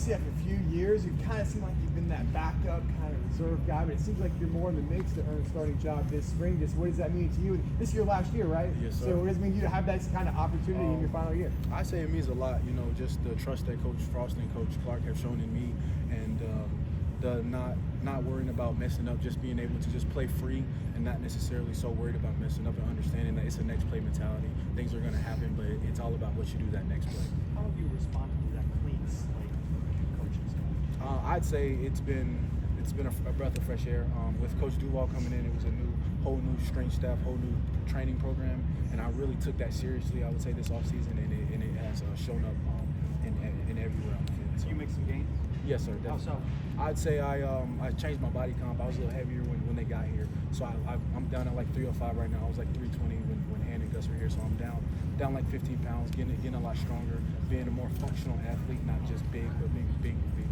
UCF a few years. You kind of seem like you've been that backup kind of reserve guy, but it seems like you're more in the mix to earn a starting job this spring. Just what does that mean to you? And this is your last year, right? Yes, sir. So what does it mean to you to have that kind of opportunity in your final year? I say it means a lot, you know, just the trust that Coach Frost and Coach Clark have shown in me, and the not worrying about messing up, just being able to just play free and not necessarily so worried about messing up, and understanding that it's a next play mentality. Things are going to happen, but it's all about what you do that next play. How have you responded to that clean slate from coaching staff? I'd say it's been a breath of fresh air. With Coach Duval coming in, it was a whole new strength staff, whole new training program, and I really took that seriously. I would say this offseason, and it has shown up in everywhere on the field. So. You make some gains? Yes, sir. Definitely. How so? I'd say I changed my body comp. I was a little heavier when they got here, so I'm down at like 305 right now. I was like 320 when Han and Gus were here, so I'm down like 15 pounds, getting a lot stronger, being a more functional athlete, not just big, but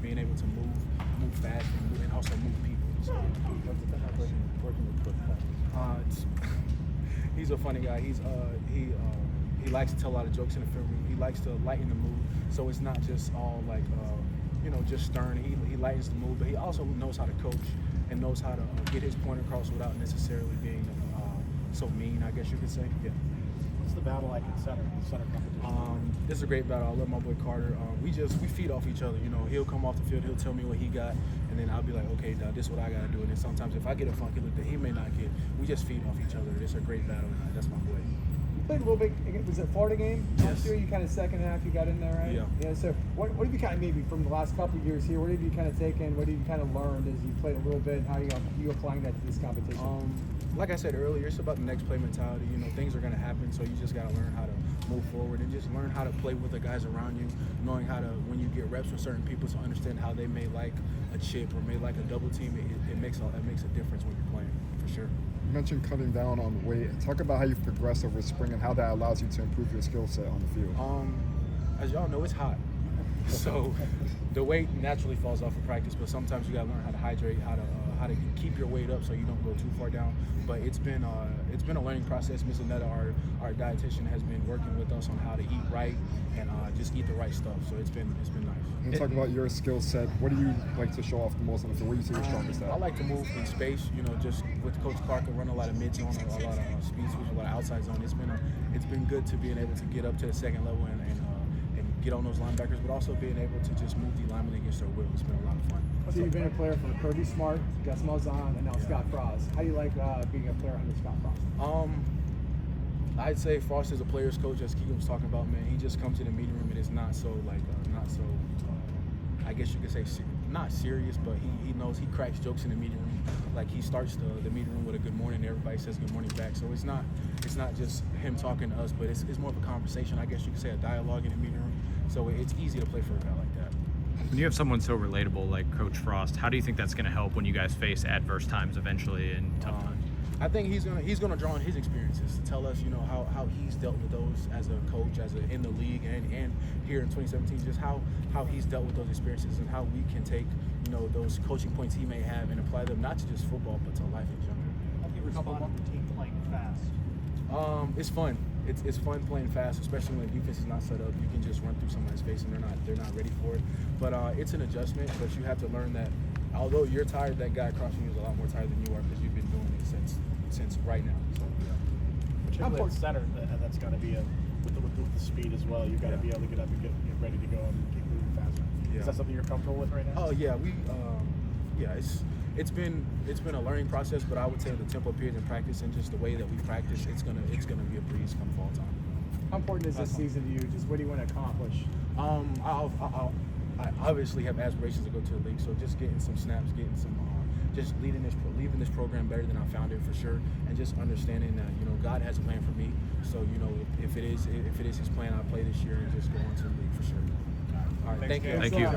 being able to move fast and also move people. So, working with Coach? He's a funny guy. He likes to tell a lot of jokes in the film room. He likes to lighten the mood, so it's not just all like just stern. He lightens the mood, but he also knows how to coach and knows how to get his point across without necessarily being so mean, I guess you could say. Yeah. What's the battle like in center competition? It's a great battle. I love my boy Carter. We feed off each other. You know, he'll come off the field, he'll tell me what he got, and then I'll be like, okay, dog, this is what I gotta do. And then sometimes if I get a funky look that he may not get, we just feed off each other. It's a great battle. That's my boy. You played a little bit. Was it Florida game last Yes. year? You kind of second half, you got in there, right? Yeah. Yeah. So what have you kind of maybe from the last couple of years here? What have you kind of taken? What have you kind of learned as you played a little bit? How you applying that to this competition? Like I said earlier, it's about the next play mentality. You know, things are going to happen, so you just got to learn how to move forward and just learn how to play with the guys around you, knowing how to, when you get reps with certain people, to understand how they may like a chip or may like a double team. It makes a difference when you're playing, for sure. You mentioned cutting down on weight. Talk about how you've progressed over spring and how that allows you to improve your skill set on the field. As y'all know, it's hot. So the weight naturally falls off of practice, but sometimes you gotta learn how to hydrate, how to keep your weight up so you don't go too far down. But it's been a learning process. Ms. Annetta, our dietitian, has been working with us on how to eat right and just eat the right stuff. So it's been nice. And talk about your skill set. What do you like to show off the most on the field? What do you see your strongest at? I like to move in space. You know, just with Coach Clark, I run a lot of mid zone, a lot of speed switch, a lot of outside zone. It's been good to being able to get up to the second level and get on those linebackers, but also being able to just move the linemen against their will. It's been a lot of fun. So you've been a player for Kirby Smart, Gus Malzahn, and now Scott Frost. How do you like being a player under Scott Frost? I'd say Frost is a player's coach, as Keegan was talking about, man. He just comes in the meeting room and is not so I guess you could say not serious, but he knows, he cracks jokes in the meeting room. Like, he starts the meeting room with a good morning, and everybody says good morning back. So it's not just him talking to us, but it's more of a conversation, I guess you could say, a dialogue in the meeting room. So it's easy to play for a guy like that. When you have someone so relatable like Coach Frost, how do you think that's going to help when you guys face adverse times eventually and tough times? I think he's gonna draw on his experiences to tell us, you know, how he's dealt with those as a coach, in the league, and here in 2017, just how he's dealt with those experiences and how we can take, you know, those coaching points he may have and apply them not to just football but to life in general. How do you respond to the team playing fast? It's fun. It's fun playing fast, especially when the defense is not set up. You can just run through somebody's face and they're not ready for it. But it's an adjustment. But you have to learn that although you're tired, that guy across from you is a lot more tired than you are because you've been doing it since right now. So, yeah. Particularly at center, and that's got to be with the speed as well. You've got to be able to get up and get ready to go and keep moving faster. Yeah. Is that something you're comfortable with right now? Oh yeah, it's been a learning process, but I would say the tempo period in practice and just the way that we practice, it's gonna be a breeze come fall time. How important is this season to you? Just what do you want to accomplish? I obviously have aspirations to go to the league, so just getting some snaps, getting some, just leaving this program better than I found it, for sure, and just understanding that, you know, God has a plan for me. So, you know, if it is His plan, I play this year and just go on to the league for sure. All right, thank you. Thank you.